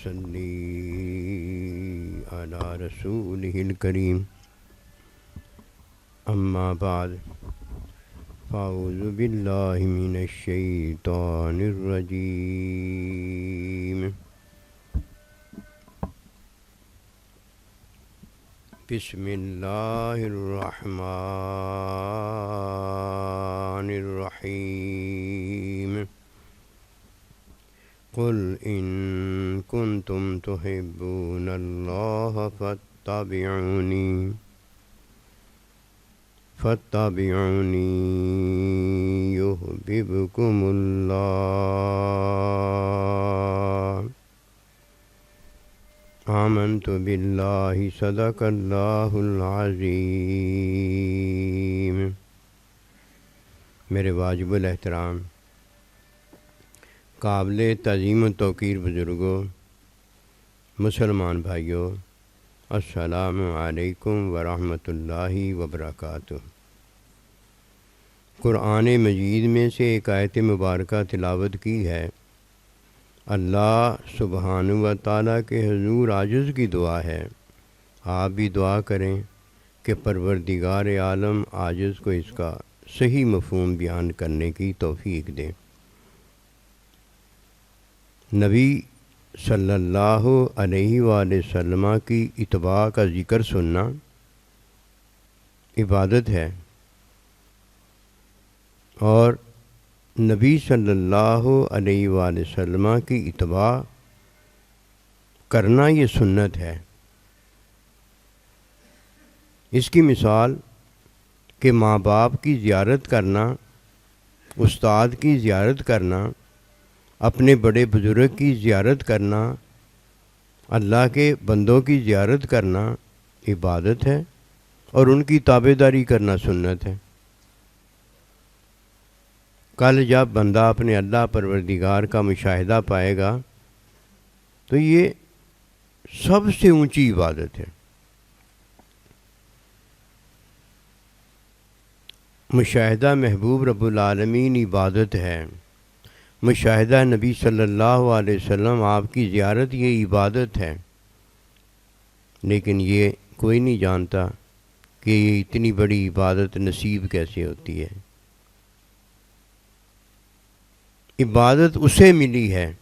صلی علی رسولہ الکریم اما بعد فاعوذ باللہ من الشیطان الرجیم بسم اللہ الرحمن الرحیم قل ان کنتم تحبون اللہ فاتبعونی یحببکم اللہ آمنت باللہ صدق اللہ العظیم۔ میرے واجب الاحترام قابل تعظیم و توقیر بزرگوں، مسلمان بھائیوں، السلام علیکم ورحمۃ اللہ وبرکاتہ۔ قرآن مجید میں سے ایک آیت مبارکہ تلاوت کی ہے۔ اللہ سبحانہ و تعالیٰ کے حضور عاجز کی دعا ہے، آپ بھی دعا کریں کہ پروردگار عالم عاجز کو اس کا صحیح مفہوم بیان کرنے کی توفیق دے۔ نبی صلی اللہ علیہ وآلہ وسلم کی اتباع کا ذکر سننا عبادت ہے، اور نبی صلی اللہ علیہ وآلہ وسلم کی اتباع کرنا یہ سنت ہے۔ اس کی مثال کہ ماں باپ کی زیارت کرنا، استاد کی زیارت کرنا، اپنے بڑے بزرگ کی زیارت کرنا، اللہ کے بندوں کی زیارت کرنا عبادت ہے، اور ان کی تابعداری کرنا سنت ہے۔ کل جب بندہ اپنے اللہ پروردگار کا مشاہدہ پائے گا تو یہ سب سے اونچی عبادت ہے۔ مشاہدہ محبوب رب العالمین عبادت ہے، مشاہدہ نبی صلی اللہ علیہ وسلم آپ کی زیارت یہ عبادت ہے، لیکن یہ کوئی نہیں جانتا کہ یہ اتنی بڑی عبادت نصیب کیسے ہوتی ہے۔ عبادت اسے ملی ہے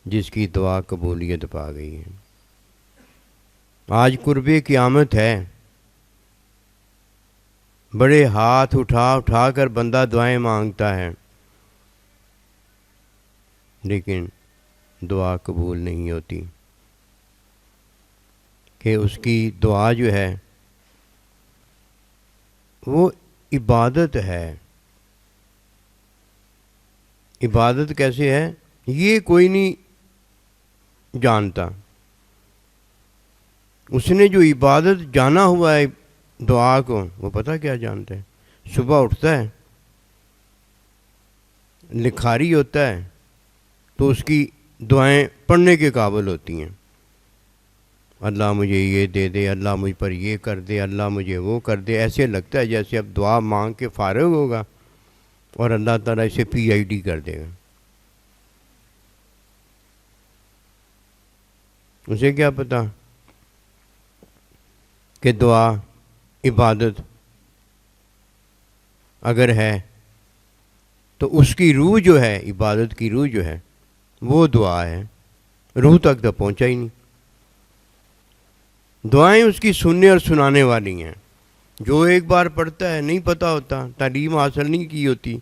جس کی دعا قبولیت پا گئی ہے۔ آج قرب قیامت ہے، بڑے ہاتھ اٹھا کر بندہ دعائیں مانگتا ہے، لیکن دعا قبول نہیں ہوتی، کہ اس کی دعا جو ہے وہ عبادت ہے۔ عبادت کیسے ہے یہ کوئی نہیں جانتا۔ اس نے جو عبادت جانا ہوا ہے دعا کو، وہ پتہ کیا جانتا ہے؟ صبح اٹھتا ہے، لکھاری ہوتا ہے تو اس کی دعائیں پڑھنے کے قابل ہوتی ہیں۔ اللہ مجھے یہ دے دے، اللہ مجھ پر یہ کر دے، اللہ مجھے وہ کر دے۔ ایسے لگتا ہے جیسے اب دعا مانگ کے فارغ ہوگا اور اللہ تعالیٰ اسے PhD کر دے گا۔ اسے کیا پتہ کہ دعا عبادت اگر ہے تو اس کی روح جو ہے، عبادت کی روح جو ہے وہ دعا ہے، روح تک تو پہنچا ہی نہیں۔ دعائیں اس کی سننے اور سنانے والی ہیں۔ جو ایک بار پڑھتا ہے، نہیں پتہ ہوتا، تعلیم حاصل نہیں کی ہوتی،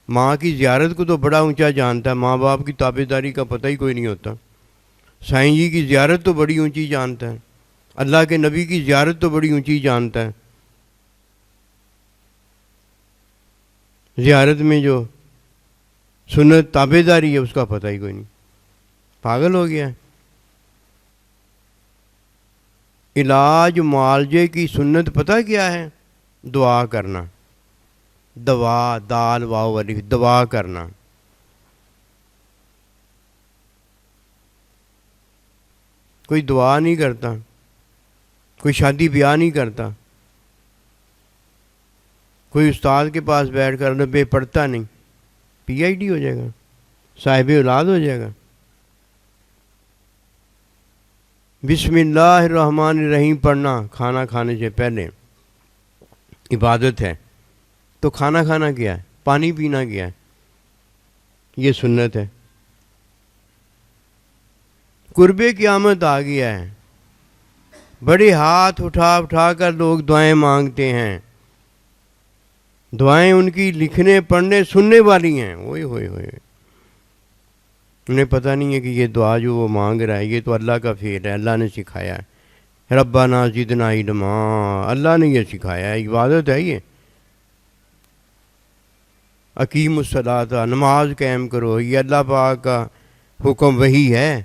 ماں کی زیارت کو تو بڑا اونچا جانتا ہے، ماں باپ کی تابعداری کا پتہ ہی کوئی نہیں ہوتا۔ سائیں جی کی زیارت تو بڑی اونچی جانتا ہے، اللہ کے نبی کی زیارت تو بڑی اونچی جانتا ہے۔ زیارت میں جو سنت تابعداری ہے اس کا پتہ ہی کوئی نہیں، پاگل ہو گیا ہے۔ علاج معالجے کی سنت پتہ کیا ہے؟ دعا کرنا، دوا، دال واو الف، دعا کرنا۔ کوئی دعا نہیں کرتا، کوئی شادی بیاہ نہیں کرتا، کوئی استاد کے پاس بیٹھ کر بے پڑھتا نہیں، PhD ہو جائے گا، صاحب اولاد ہو جائے گا۔ بسم اللہ الرحمن الرحیم پڑھنا کھانا کھانے سے پہلے عبادت ہے، تو کھانا کھانا کیا ہے؟ پانی پینا کیا ہے؟ یہ سنت ہے۔ قرب قیامت آ گیا ہے، بڑے ہاتھ اٹھا اٹھا کر لوگ دعائیں مانگتے ہیں، دعائیں ان کی لکھنے پڑھنے سننے والی ہیں۔ اوئے ہوئے ہوئے، انہیں پتہ نہیں ہے کہ یہ دعا جو وہ مانگ رہا ہے یہ تو اللہ کا فعل ہے، اللہ نے سکھایا ہے۔ ربنا زدنا علما، اللہ نے یہ سکھایا ہے، عبادت ہے یہ۔ اقیم الصلاۃ، نماز قائم کرو، یہ اللہ پاک کا حکم وہی ہے،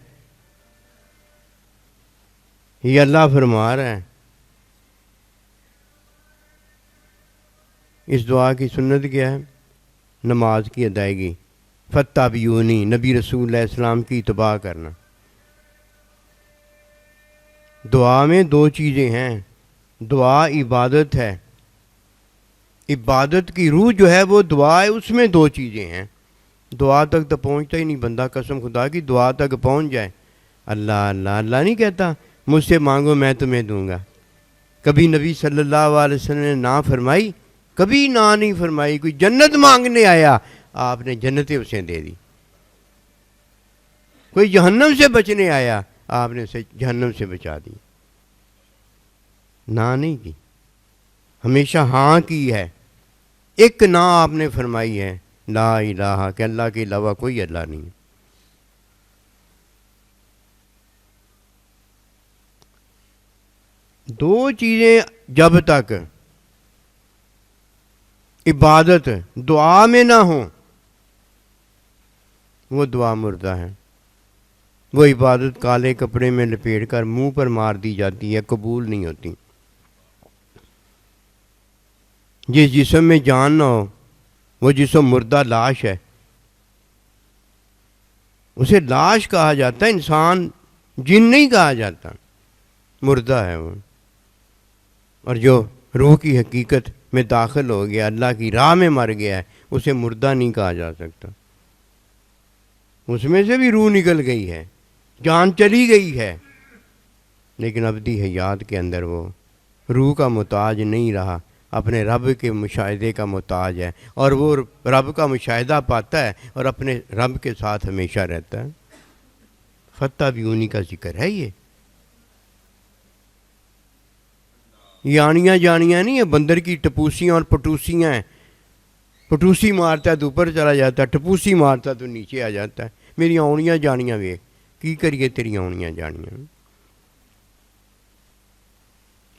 یہ اللہ فرما رہا ہے۔ اس دعا کی سنت کیا ہے؟ نماز کی ادائیگی، فاتبعونی، نبی رسول اللہ السلام کی اتباع کرنا۔ دعا میں دو چیزیں ہیں، دعا عبادت ہے، عبادت کی روح جو ہے وہ دعا ہے، اس میں دو چیزیں ہیں۔ دعا تک تو پہنچتا ہی نہیں بندہ، قسم خدا کی دعا تک پہنچ جائے، اللہ اللہ اللہ نہیں کہتا مجھ سے مانگو میں تمہیں دوں گا۔ کبھی نبی صلی اللہ علیہ وسلم نے نہ فرمائی؟ کبھی نہ نہیں فرمائی۔ کوئی جنت مانگنے آیا، آپ نے جنتیں اسے دے دی۔ کوئی جہنم سے بچنے آیا، آپ نے اسے جہنم سے بچا دی۔ نہ نہیں کی، ہمیشہ ہاں کی ہے۔ ایک نہ آپ نے فرمائی ہے، لا الہ، کہ اللہ کے علاوہ کوئی اللہ نہیں۔ دو چیزیں جب تک عبادت دعا میں نہ ہوں، وہ دعا مردہ ہے۔ وہ عبادت کالے کپڑے میں لپیٹ کر منہ پر مار دی جاتی ہے، قبول نہیں ہوتی۔ جس جسم میں جان نہ ہو وہ جسم مردہ لاش ہے، اسے لاش کہا جاتا ہے، انسان جن نہیں کہا جاتا، مردہ ہے وہ۔ اور جو روح کی حقیقت میں داخل ہو گیا، اللہ کی راہ میں مر گیا ہے، اسے مردہ نہیں کہا جا سکتا۔ اس میں سے بھی روح نکل گئی ہے، جان چلی گئی ہے، لیکن ابدی حیات کے اندر وہ روح کا محتاج نہیں رہا، اپنے رب کے مشاہدے کا محتاج ہے، اور وہ رب کا مشاہدہ پاتا ہے اور اپنے رب کے ساتھ ہمیشہ رہتا ہے۔ فاتبعونی کا ذکر ہے یہ آنیاں جانیاں نہیں ہے، بندر کی ٹپوسیاں اور پٹوسیاں ہیں۔ پٹوسی مارتا ہے تو اوپر چلا جاتا ہے، ٹپوسی مارتا ہے تو نیچے آ جاتا ہے۔ میری آنیاں جانیاں ویکھ، کی کریے تیری آنیاں جانیاں۔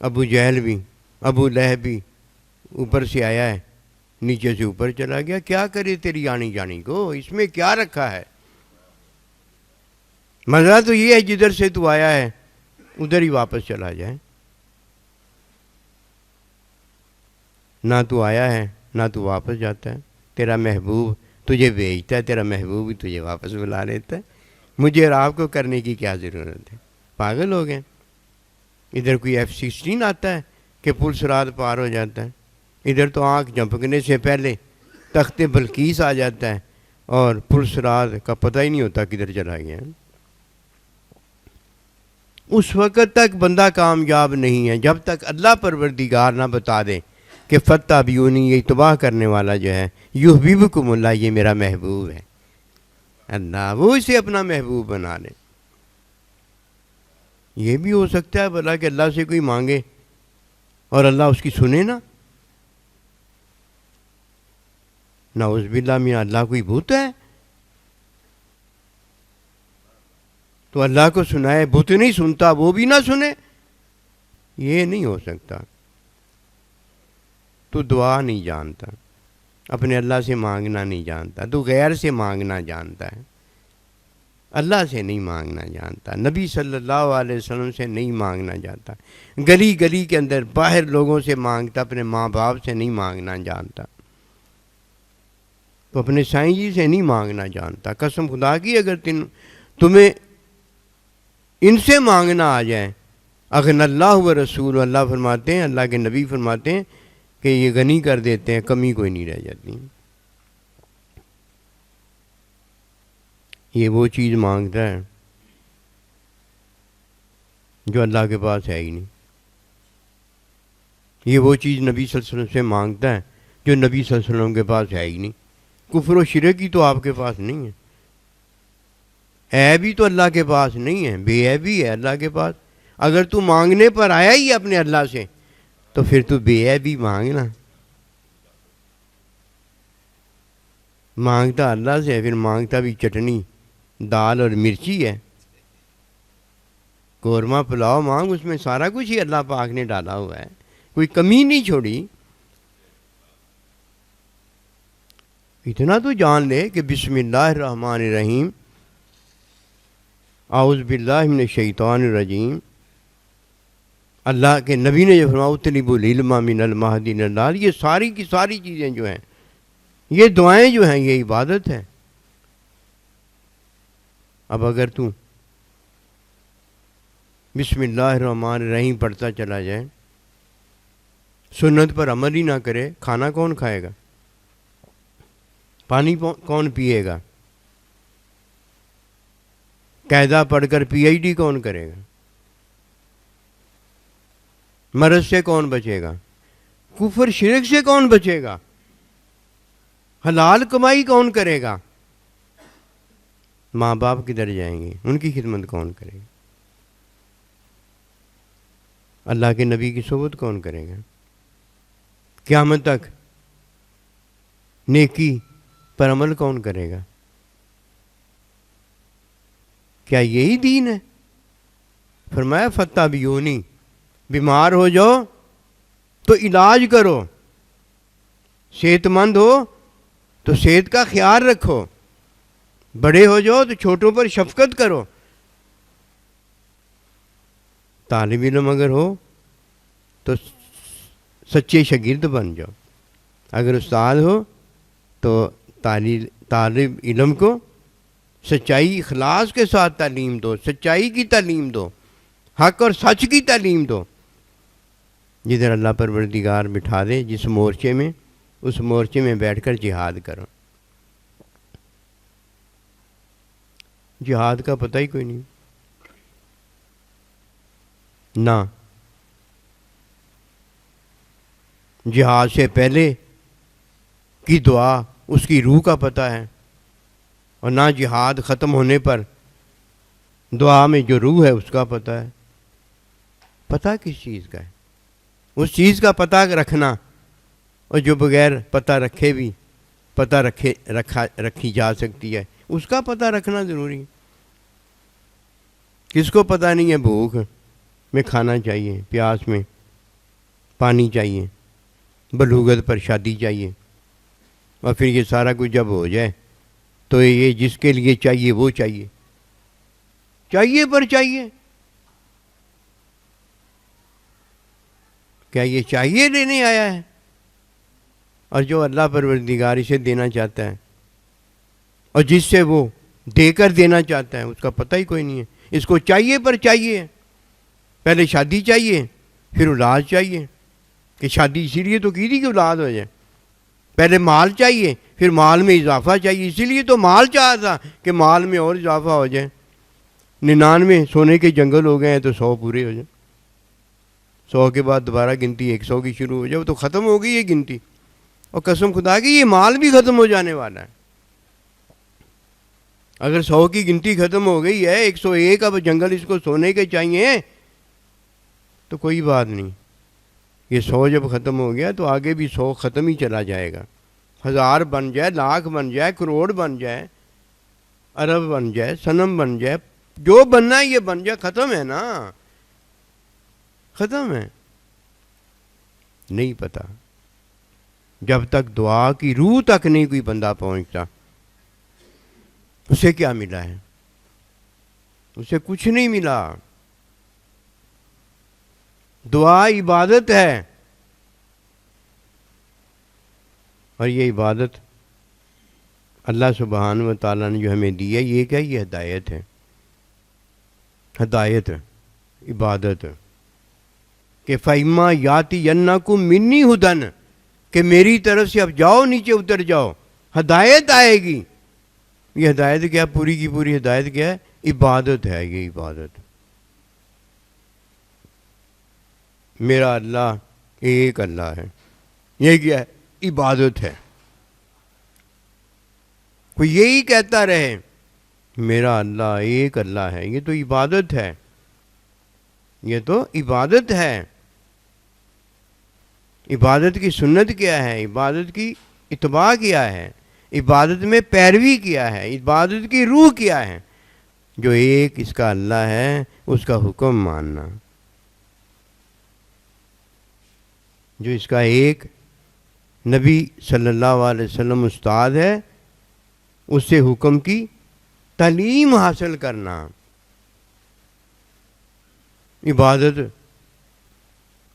ابو جہل بھی، ابو لہب بھی اوپر سے آیا ہے، نیچے سے اوپر چلا گیا۔ کیا کرے تیری آنی جانی کو، اس میں کیا رکھا ہے؟ مزہ تو یہ ہے جدھر سے تو آیا ہے ادھر ہی واپس چلا جائے۔ نہ تو آیا ہے نہ تو واپس جاتا ہے، تیرا محبوب تجھے بھیجتا ہے، تیرا محبوب ہی تجھے واپس بلا لیتا ہے۔ مجھے اور آپ کو کرنے کی کیا ضرورت ہے؟ پاگل ہو گئے۔ ادھر کوئی F-16 آتا ہے کہ پل صراط پار ہو جاتا ہے، ادھر تو آنکھ جھپکنے سے پہلے تخت بلقیس آ جاتا ہے اور پل صراط کا پتہ ہی نہیں ہوتا کدھر چلا گیا۔ اس وقت تک بندہ کامیاب نہیں ہے جب تک اللہ پروردگار نہ بتا دے کہ فاتبعونی، یہ اتباع کرنے والا جو ہے، یحببکم اللہ، یہ میرا محبوب ہے، اللہ وہ اسے اپنا محبوب بنا لے۔ یہ بھی ہو سکتا ہے بھلا کہ اللہ سے کوئی مانگے اور اللہ اس کی سنے نا، نعوذ باللہ من، اللہ کوئی بت ہے تو اللہ کو سنائے، بت نہیں سنتا وہ بھی نہ سنے، یہ نہیں ہو سکتا۔ تو دعا نہیں جانتا، اپنے اللہ سے مانگنا نہیں جانتا، تو غیر سے مانگنا جانتا ہے، اللہ سے نہیں مانگنا جانتا، نبی صلی اللہ علیہ وسلم سے نہیں مانگنا جانتا، گلی گلی کے اندر باہر لوگوں سے مانگتا، اپنے ماں باپ سے نہیں مانگنا جانتا، تو اپنے سائیں جی سے نہیں مانگنا جانتا۔ قسم خدا کی اگر تمہیں ان سے مانگنا آ جائے، اغن اللہ و رسول، اللہ فرماتے ہیں، اللہ کے نبی فرماتے ہیں کہ یہ غنی کر دیتے ہیں، کمی کوئی نہیں رہ جاتی۔ یہ وہ چیز مانگتا ہے جو اللہ کے پاس ہے ہی نہیں. یہ وہ چیز نبی صلی اللہ علیہ وسلم سے مانگتا ہے جو نبی صلی اللہ علیہ وسلم کے پاس ہے ہی نہیں. کفر و شرک کی تو آپ کے پاس نہیں ہے. عیب ہی تو اللہ کے پاس نہیں ہے، بے عیبی ہے اللہ کے پاس. اگر تو مانگنے پر آیا ہی اپنے اللہ سے تو پھر تو بے عیبی مانگنا. مانگتا اللہ سے پھر مانگتا بھی چٹنی دال اور مرچی ہے. قورمہ پلاؤ مانگ، اس میں سارا کچھ ہی اللہ پاک نے ڈالا ہوا ہے، کوئی کمی نہیں چھوڑی. اتنا تو جان لے کہ بسم اللہ الرحمن الرحیم، اعوذ باللہ من الشیطان الرجیم. اللہ کے نبی نے جو فرمایا اطلبوا العلم من المہد الى اللال، یہ ساری کی ساری چیزیں جو ہیں، یہ دعائیں جو ہیں، یہ عبادت ہے. اب اگر تو بسم اللہ الرحمن الرحیم پڑھتا چلا جائے، سنت پر عمل ہی نہ کرے، کھانا کون کھائے گا؟ پانی کون پیے گا؟ قاعدہ پڑھ کر پی ایچ ڈی کون کرے گا؟ مرض سے کون بچے گا؟ کفر شرک سے کون بچے گا؟ حلال کمائی کون کرے گا؟ ماں باپ کدھر جائیں گے؟ ان کی خدمت کون کرے گا؟ اللہ کے نبی کی صحبت کون کرے گا؟ قیامت تک نیکی پر عمل کون کرے گا؟ کیا یہی دین ہے؟ فرمایا فاتبعونی، بیمار ہو جاؤ تو علاج کرو، صحت مند ہو تو صحت کا خیال رکھو، بڑے ہو جاؤ تو چھوٹوں پر شفقت کرو. طالب علم اگر ہو تو سچے شاگرد بن جاؤ، اگر استاد ہو تو طالب علم کو سچائی اخلاص کے ساتھ تعلیم دو، سچائی کی تعلیم دو، حق اور سچ کی تعلیم دو. جدھر اللہ پروردگار بٹھا دے جس مورچے میں، اس مورچے میں بیٹھ کر جہاد کرو. جہاد کا پتہ ہی کوئی نہیں، نہ جہاد سے پہلے کی دعا اس کی روح کا پتہ ہے، اور نہ جہاد ختم ہونے پر دعا میں جو روح ہے اس کا پتہ ہے. پتہ کس چیز کا ہے؟ اس چیز کا پتہ رکھنا، اور جو بغیر پتہ رکھے بھی پتہ رکھی جا سکتی ہے، اس کا پتہ رکھنا ضروری ہے. کس کو پتہ نہیں ہے بھوک میں کھانا چاہیے، پیاس میں پانی چاہیے، بلوغت پر شادی چاہیے، اور پھر یہ سارا کچھ جب ہو جائے تو یہ جس کے لیے چاہیے وہ چاہیے، چاہیے پر چاہیے. کیا یہ چاہیے لینے آیا ہے؟ اور جو اللہ پروردگار اسے دینا چاہتا ہے اور جس سے وہ دے کر دینا چاہتا ہے اس کا پتہ ہی کوئی نہیں ہے. اس کو چاہیے پر چاہیے. پہلے شادی چاہیے، پھر اولاد چاہیے، کہ شادی اسی لیے تو کی تھی کہ اولاد ہو جائے. پہلے مال چاہیے، پھر مال میں اضافہ چاہیے، اسی لیے تو مال چاہا تھا کہ مال میں اور اضافہ ہو جائے. 99 سونے کے جنگل ہو گئے ہیں تو 100 پورے ہو جائیں. 100 کے بعد دوبارہ گنتی 100 کی شروع ہو جائے، وہ تو ختم ہو گئی یہ گنتی. اور قسم خدا کی یہ مال بھی ختم ہو جانے والا ہے. اگر 100 کی گنتی ختم ہو گئی ہے، 101 اب جنگل اس کو سونے کے چاہیے تو کوئی بات نہیں. یہ 100 جب ختم ہو گیا تو آگے بھی 100 ختم ہی چلا جائے گا. 1000 بن جائے، لاکھ بن جائے، کروڑ بن جائے، ارب بن جائے، سنم بن جائے، جو بننا ہے یہ بن جائے، ختم ہے نا، ختم ہے. نہیں پتہ جب تک دعا کی روح تک نہیں کوئی بندہ پہنچتا اسے کیا ملا ہے؟ اسے کچھ نہیں ملا. دعا عبادت ہے، اور یہ عبادت اللہ سبحانہ و تعالیٰ نے جو ہمیں دی ہے، یہ کیا؟ یہ ہدایت ہے. ہدایت عبادت کہ فَإِمَّا يَأْتِيَنَّكُم مِّنِّي هُدًى، کہ میری طرف سے اب جاؤ، نیچے اتر جاؤ، ہدایت آئے گی. یہ ہدایت کیا؟ پوری کی پوری ہدایت کیا ہے؟ عبادت ہے. یہ عبادت میرا اللہ ایک اللہ ہے، یہ کیا ہے؟ عبادت ہے۔ کوئی یہی کہتا رہے میرا اللہ ایک اللہ ہے، یہ تو عبادت ہے، یہ تو عبادت ہے۔ عبادت کی سنت کیا ہے؟ عبادت کی اتباع کیا ہے؟ عبادت میں پیروی کیا ہے؟ عبادت کی روح کیا ہے؟ جو ایک اس کا اللہ ہے اس کا حکم ماننا، جو اس کا ایک نبی صلی اللہ علیہ وسلم استاد ہے اس سے حکم کی تعلیم حاصل کرنا۔ عبادت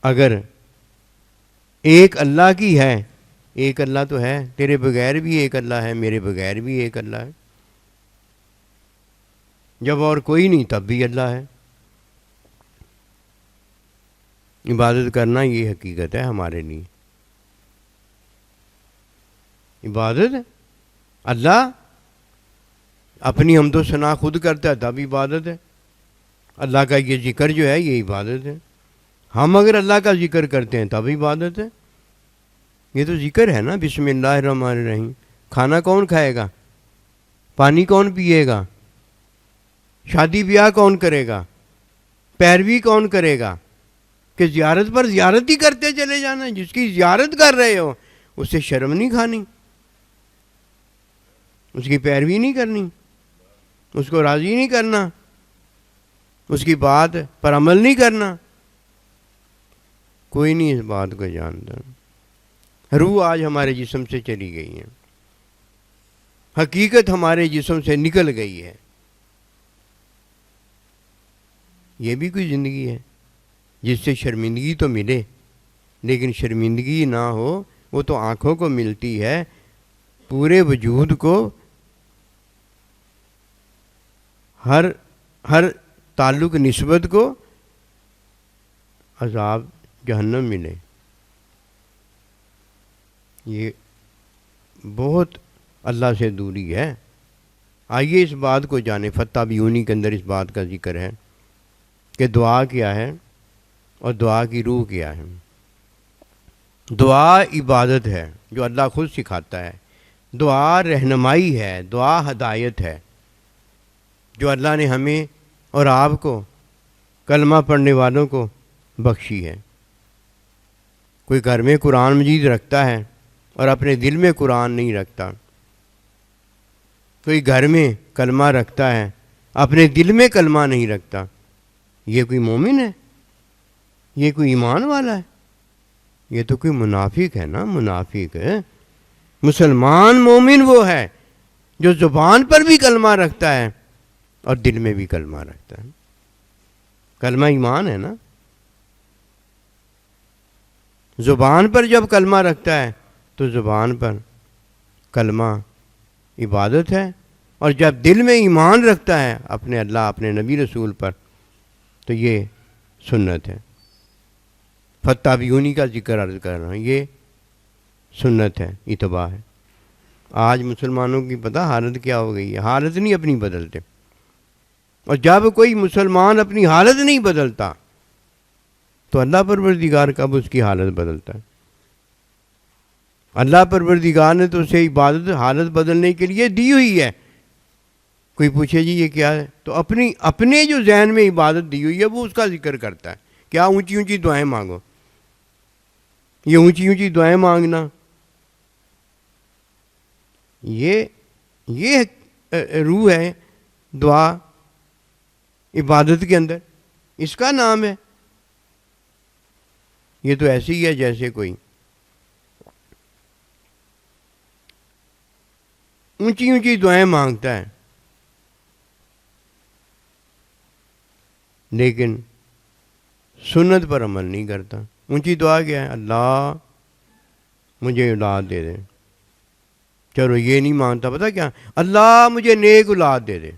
اگر ایک اللہ کی ہے، ایک اللہ تو ہے، تیرے بغیر بھی ایک اللہ ہے، میرے بغیر بھی ایک اللہ ہے، جب اور کوئی نہیں تب بھی اللہ ہے۔ عبادت کرنا یہ حقیقت ہے ہمارے لیے۔ عبادت اللہ اپنی حمد و ثنا خود کرتا ہے تب عبادت ہے۔ اللہ کا یہ ذکر جو ہے یہ عبادت ہے۔ ہم اگر اللہ کا ذکر کرتے ہیں تب عبادت ہے۔ یہ تو ذکر ہے نا، بسم اللہ الرحمن الرحیم۔ کھانا کون کھائے گا؟ پانی کون پیے گا؟ شادی بیاہ کون کرے گا؟ پیروی کون کرے گا؟ کہ زیارت پر زیارت ہی کرتے چلے جانا۔ جس کی زیارت کر رہے ہو اس سے شرم نہیں کھانی، اس کی پیروی نہیں کرنی، اس کو راضی نہیں کرنا، اس کی بات پر عمل نہیں کرنا۔ کوئی نہیں اس بات کو جانتا۔ روح آج ہمارے جسم سے چلی گئی ہے، حقیقت ہمارے جسم سے نکل گئی ہے۔ یہ بھی کوئی زندگی ہے جس سے شرمندگی تو ملے، لیکن شرمندگی نہ ہو، وہ تو آنکھوں کو ملتی ہے، پورے وجود کو ہر تعلق نسبت کو عذاب جہنم ملے۔ یہ بہت اللہ سے دوری ہے۔ آئیے اس بات کو جانیں۔ فتح بیونی کے اندر اس بات کا ذکر ہے کہ دعا کیا ہے اور دعا کی روح کیا ہے۔ دعا عبادت ہے جو اللہ خود سکھاتا ہے، دعا رہنمائی ہے، دعا ہدایت ہے جو اللہ نے ہمیں اور آپ کو کلمہ پڑھنے والوں کو بخشی ہے۔ کوئی گھر میں قرآن مجید رکھتا ہے اور اپنے دل میں قرآن نہیں رکھتا، کوئی گھر میں کلمہ رکھتا ہے اپنے دل میں کلمہ نہیں رکھتا، یہ کوئی مومن ہے؟ یہ کوئی ایمان والا ہے؟ یہ تو کوئی منافق ہے نا، منافق ہے۔ مسلمان مومن وہ ہے جو زبان پر بھی کلمہ رکھتا ہے اور دل میں بھی کلمہ رکھتا ہے۔ کلمہ ایمان ہے نا۔ زبان پر جب کلمہ رکھتا ہے تو زبان پر کلمہ عبادت ہے، اور جب دل میں ایمان رکھتا ہے اپنے اللہ اپنے نبی رسول پر تو یہ سنت ہے۔ فتح بیونی کا ذکر عرض کر رہا ہوں، یہ سنت ہے، اتباع ہے۔ آج مسلمانوں کی پتہ حالت کیا ہو گئی ہے؟ حالت نہیں اپنی بدلتے، اور جب کوئی مسلمان اپنی حالت نہیں بدلتا تو اللہ پروردگار کب اس کی حالت بدلتا ہے؟ اللہ پروردگار نے تو اسے عبادت حالت بدلنے کے لیے دی ہوئی ہے۔ کوئی پوچھے جی یہ کیا ہے، تو اپنے جو ذہن میں عبادت دی ہوئی ہے وہ اس کا ذکر کرتا ہے۔ کیا؟ اونچی اونچی دعائیں مانگو۔ یہ اونچی اونچی دعائیں مانگنا یہ روح ہے دعا عبادت کے اندر، اس کا نام ہے۔ یہ تو ایسے ہی ہے جیسے کوئی اونچی اونچی دعائیں مانگتا ہے لیکن سنت پر عمل نہیں کرتا۔ اونچی دعا کیا ہے؟ اللہ مجھے اولاد دے دے۔ چلو یہ نہیں مانگتا، پتہ کیا؟ اللہ مجھے نیک اولاد دے دے۔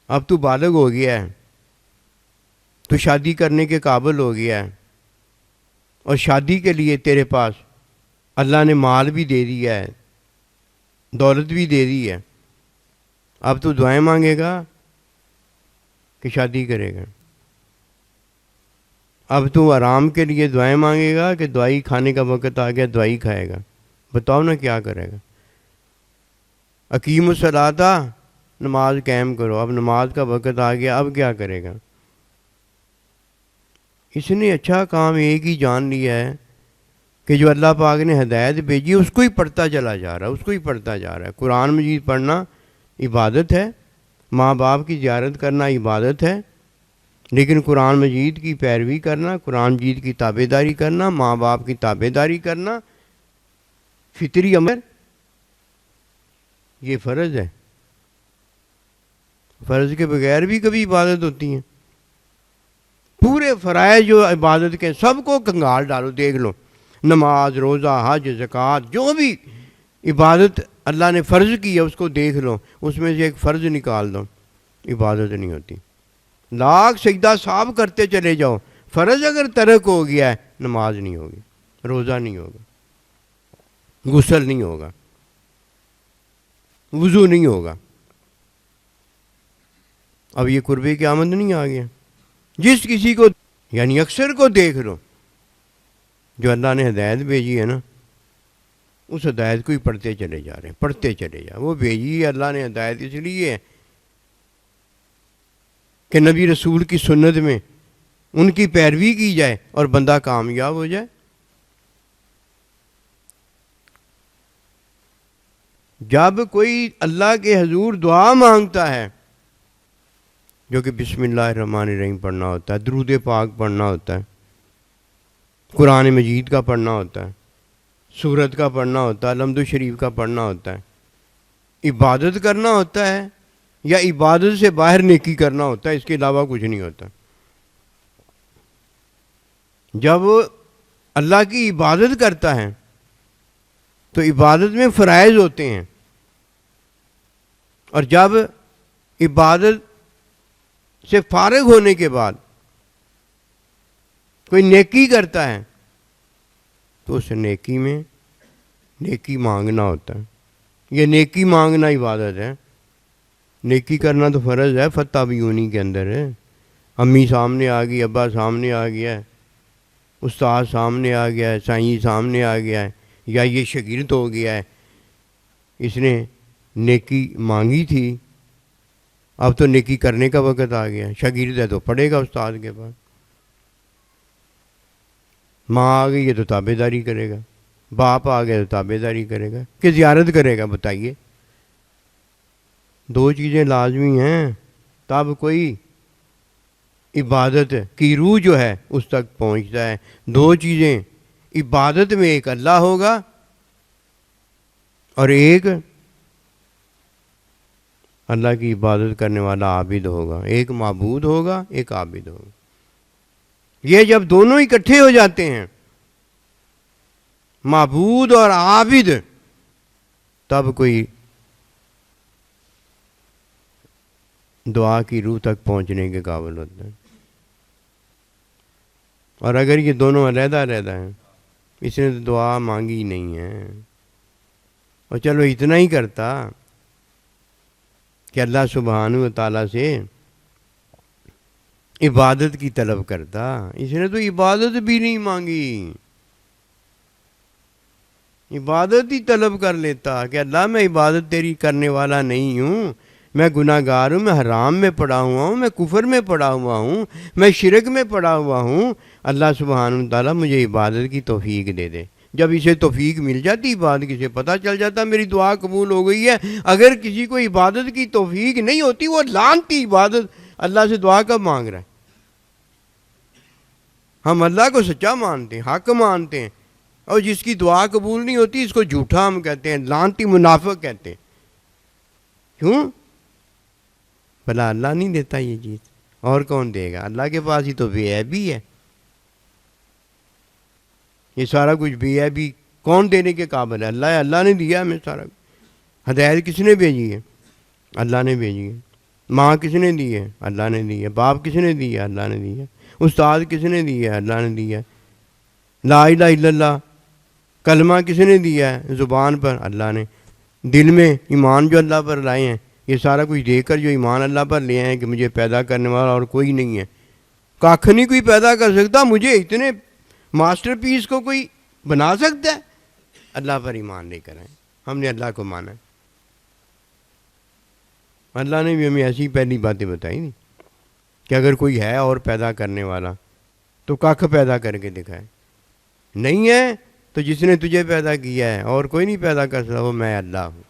اب تو بالغ ہو گیا ہے، تو شادی کرنے کے قابل ہو گیا ہے، اور شادی کے لیے تیرے پاس اللہ نے مال بھی دے دیا ہے، دولت بھی دے دی ہے، اب تو دعائیں مانگے گا کہ شادی کرے گا؟ اب تو آرام کے لیے دعائیں مانگے گا کہ دوائی کھانے کا وقت آ گیا دوائی کھائے گا؟ بتاؤ نا کیا کرے گا؟ اقیم الصلاۃ، نماز قائم کرو، اب نماز کا وقت آ گیا اب کیا کرے گا؟ اس نے اچھا کام ایک ہی جان لیا ہے کہ جو اللہ پاک نے ہدایت بھیجی اس کو ہی پڑھتا چلا جا رہا ہے، اس کو ہی پڑھتا جا رہا ہے۔ قرآن مجید پڑھنا عبادت ہے، ماں باپ کی زیارت کرنا عبادت ہے، لیکن قرآن مجید کی پیروی کرنا، قرآن مجید کی تابع داری کرنا، ماں باپ کی تابع داری کرنا فطری امر، یہ فرض ہے۔ فرض کے بغیر بھی کبھی عبادت ہوتی ہیں؟ پورے فرائض جو عبادت کے سب کو کنگال ڈالو، دیکھ لو، نماز، روزہ، حج، زکوٰۃ، جو بھی عبادت اللہ نے فرض کی ہے اس کو دیکھ لو، اس میں سے ایک فرض نکال دو، عبادت نہیں ہوتی۔ لاکھ سجدہ صاف کرتے چلے جاؤ، فرض اگر ترک ہو گیا ہے نماز نہیں ہوگی، روزہ نہیں ہوگا، غسل نہیں ہوگا، وضو نہیں ہوگا۔ اب یہ قرب قیامت نہیں آ گیا؟ جس کسی کو یعنی اکثر کو دیکھ لو جو اللہ نے ہدایت بھیجی ہے نا، اس ہدایت کو ہی پڑھتے چلے جا رہے ہیں، پڑھتے چلے جا۔ وہ بھیجی ہے اللہ نے ہدایت اس لیے ہے کہ نبی رسول کی سنت میں ان کی پیروی کی جائے اور بندہ کامیاب ہو جائے۔ جب کوئی اللہ کے حضور دعا مانگتا ہے جو کہ بسم اللہ الرحمن الرحیم پڑھنا ہوتا ہے، درود پاک پڑھنا ہوتا ہے، قرآن مجید کا پڑھنا ہوتا ہے، سورت کا پڑھنا ہوتا ہے، الحمد شریف کا پڑھنا ہوتا ہے، عبادت کرنا ہوتا ہے یا عبادت سے باہر نیکی کرنا ہوتا ہے، اس کے علاوہ کچھ نہیں ہوتا۔ جب اللہ کی عبادت کرتا ہے تو عبادت میں فرائض ہوتے ہیں، اور جب عبادت سے فارغ ہونے کے بعد کوئی نیکی کرتا ہے تو اس نیکی میں نیکی مانگنا ہوتا ہے۔ یہ نیکی مانگنا عبادت ہے، نیکی کرنا تو فرض ہے، فتح بھی انہی کے اندر ہے۔ امی سامنے آ گئی، ابا سامنے آ گیا ہے، استاد سامنے آ گیا ہے، سائیں سامنے آ گیا ہے، یا یہ شاگرد ہو گیا ہے، اس نے نیکی مانگی تھی، اب تو نیکی کرنے کا وقت آ گیا۔ شاگرد ہے تو پڑھے گا استاد کے پاس، ماں آ گئی ہے تو تابع داری کرے گا، باپ آ گیا تو تابع داری کرے گا کہ زیارت کرے گا؟ بتائیے، دو چیزیں لازمی ہیں تب کوئی عبادت کی روح جو ہے اس تک پہنچتا ہے۔ دو چیزیں، عبادت میں ایک اللہ ہوگا اور ایک اللہ کی عبادت کرنے والا عابد ہوگا، ایک معبود ہوگا ایک عابد ہوگا۔ یہ جب دونوں اکٹھے ہو جاتے ہیں، معبود اور عابد، تب کوئی دعا کی روح تک پہنچنے کے قابل ہوتا ہے۔ اور اگر یہ دونوں علیحدہ علیحدہ ہیں، اس نے تو دعا مانگی ہی نہیں ہے، اور چلو اتنا ہی کرتا کہ اللہ سبحانہ و تعالیٰ سے عبادت کی طلب کرتا، اس نے تو عبادت بھی نہیں مانگی، عبادت ہی طلب کر لیتا کہ اللہ میں عبادت تیری کرنے والا نہیں ہوں، میں گناہ گار ہوں، میں حرام میں پڑا ہوا ہوں، میں کفر میں پڑا ہوا ہوں، میں شرک میں پڑا ہوا ہوں، اللہ سبحانہ وتعالیٰ مجھے عبادت کی توفیق دے دے۔ جب اسے توفیق مل جاتی، بعد کسی پتہ چل جاتا میری دعا قبول ہو گئی ہے۔ اگر کسی کو عبادت کی توفیق نہیں ہوتی، وہ لعنتی عبادت اللہ سے دعا کب مانگ رہا ہے؟ ہم اللہ کو سچا مانتے ہیں، حق مانتے ہیں، اور جس کی دعا قبول نہیں ہوتی اس کو جھوٹا ہم کہتے ہیں، لعنتی منافق کہتے ہیں۔ کیوں؟ بھلا اللہ نہیں دیتا یہ چیز، اور کون دے گا؟ اللہ کے پاس ہی تو بے عیبی ہے، یہ سارا کچھ بے عیبی کون دینے کے قابل ہے؟ اللہ ہے، اللہ نے دیا ہمیں سارا کچھ۔ ہدایت کس نے بھیجی ہے؟ اللہ نے بھیجی ہے۔ ماں کس نے دی ہے؟ اللہ نے دی ہے۔ باپ کس نے دی ہے؟ اللہ نے دی ہے۔ استاد کس نے دی ہے؟ اللہ نے دی ہے۔ لا الہ الا اللہ کلمہ کس نے دیا ہے زبان پر؟ اللہ نے۔ دل میں ایمان جو اللہ پر لائے ہیں، یہ سارا کچھ دے کر جو ایمان اللہ پر لے آئے ہیں کہ مجھے پیدا کرنے والا اور کوئی نہیں ہے، کاکھ نہیں کوئی پیدا کر سکتا، مجھے اتنے ماسٹر پیس کو کوئی بنا سکتا ہے؟ اللہ پر ایمان لے کر آئیں، ہم نے اللہ کو مانا ہے۔ اللہ نے بھی ہمیں ایسی پہلی باتیں بتائی نہیں کہ اگر کوئی ہے اور پیدا کرنے والا تو کاکھ پیدا کر کے دکھائے، نہیں ہے تو جس نے تجھے پیدا کیا ہے اور کوئی نہیں پیدا کر سکتا، وہ میں اللہ ہوں۔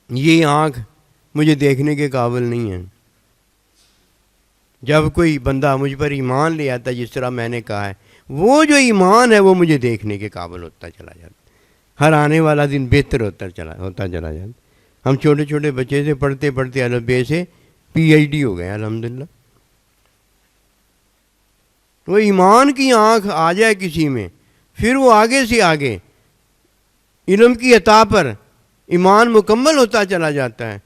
یہ آنکھ مجھے دیکھنے کے قابل نہیں ہے۔ جب کوئی بندہ مجھ پر ایمان لے آتا ہے، جس طرح میں نے کہا ہے، وہ جو ایمان ہے وہ مجھے دیکھنے کے قابل ہوتا چلا جاتا، ہر آنے والا دن بہتر ہوتا چلا جاتا۔ ہم چھوٹے چھوٹے بچے سے پڑھتے پڑھتے الف بے سے پی ایچ ڈی ہو گئے الحمدللہ۔ وہ ایمان کی آنکھ آ جائے کسی میں، پھر وہ آگے سے آگے علم کی عطا پر ایمان مکمل ہوتا چلا جاتا ہے،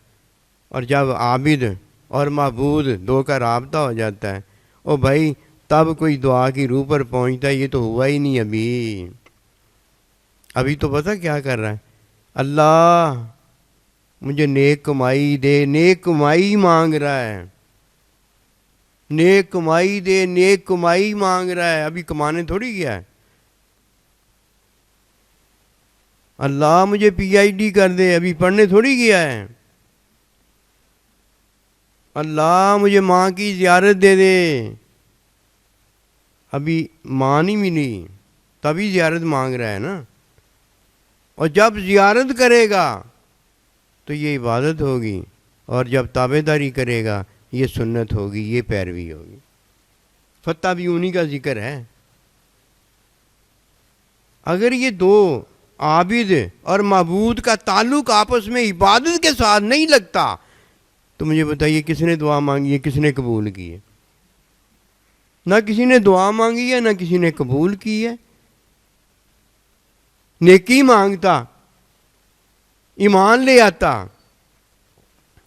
اور جب عابد اور معبود دو کا رابطہ ہو جاتا ہے، او بھائی تب کوئی دعا کی روح پر پہنچتا ہے۔ یہ تو ہوا ہی نہیں ابھی تو پتہ کیا کر رہا ہے؟ اللہ مجھے نیک کمائی دے، نیک کمائی مانگ رہا ہے، نیک کمائی دے، نیک کمائی مانگ رہا ہے، ابھی کمانے تھوڑی گیا ہے۔ اللہ مجھے پی ایچ ڈی کر دے، ابھی پڑھنے تھوڑی گیا ہے۔ اللہ مجھے ماں کی زیارت دے دے، ابھی ماں نہیں ملی تبھی زیارت مانگ رہا ہے نا۔ اور جب زیارت کرے گا تو یہ عبادت ہوگی، اور جب تابع داری کرے گا یہ سنت ہوگی، یہ پیروی ہوگی۔ فتح بھی انہی کا ذکر ہے۔ اگر یہ دو عابد اور معبود کا تعلق آپس میں عبادت کے ساتھ نہیں لگتا تو مجھے بتائیے کس نے دعا مانگی ہے، کس نے قبول کی ہے؟ نہ کسی نے دعا مانگی ہے، نہ کسی نے قبول کی ہے۔ نیکی مانگتا، ایمان لے آتا،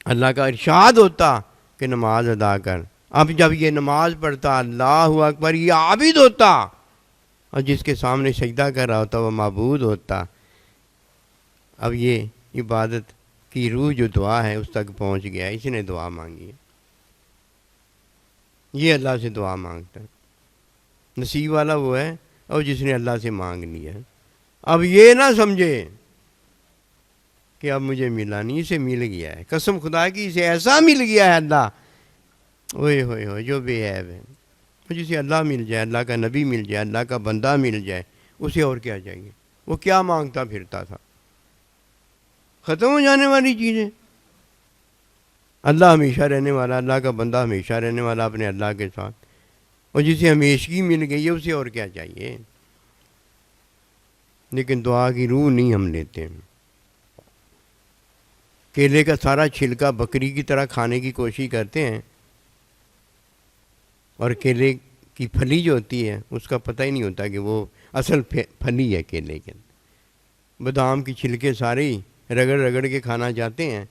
اللہ کا ارشاد ہوتا کہ نماز ادا کر، اب جب یہ نماز پڑھتا اللہ اکبر یہ عابد ہوتا، اور جس کے سامنے سجدہ کر رہا ہوتا وہ معبود ہوتا۔ اب یہ عبادت کی روح جو دعا ہے اس تک پہنچ گیا، اس نے دعا مانگی ہے، یہ اللہ سے دعا مانگتا ہے۔ نصیب والا وہ ہے اور جس نے اللہ سے مانگ لیا ہے۔ اب یہ نہ سمجھے کہ اب مجھے ملا نہیں، اسے مل گیا ہے، قسم خدا کی اسے ایسا مل گیا ہے اللہ، اوئے ہوئے ہوئے جو بے عیب ہے۔ جسے اللہ مل جائے، اللہ کا نبی مل جائے، اللہ کا بندہ مل جائے، اسے اور کیا چاہیے؟ وہ کیا مانگتا پھرتا تھا؟ ختم ہو جانے والی چیزیں۔ اللہ ہمیشہ رہنے والا، اللہ کا بندہ ہمیشہ رہنے والا اپنے اللہ کے ساتھ، اور جسے ہمیشگی مل گئی ہے اسے اور کیا چاہیے؟ لیکن دعا کی روح نہیں ہم لیتے۔ کیلے کا سارا چھلکا بکری کی طرح کھانے کی کوشش کرتے ہیں، اور کیلے کی پھلی جو ہوتی ہے اس کا پتہ ہی نہیں ہوتا کہ وہ اصل پھلی ہے کیلے کے۔ بادام کی چھلکے سارے ہی رگڑ رگڑ کے کھانا چاہتے ہیں،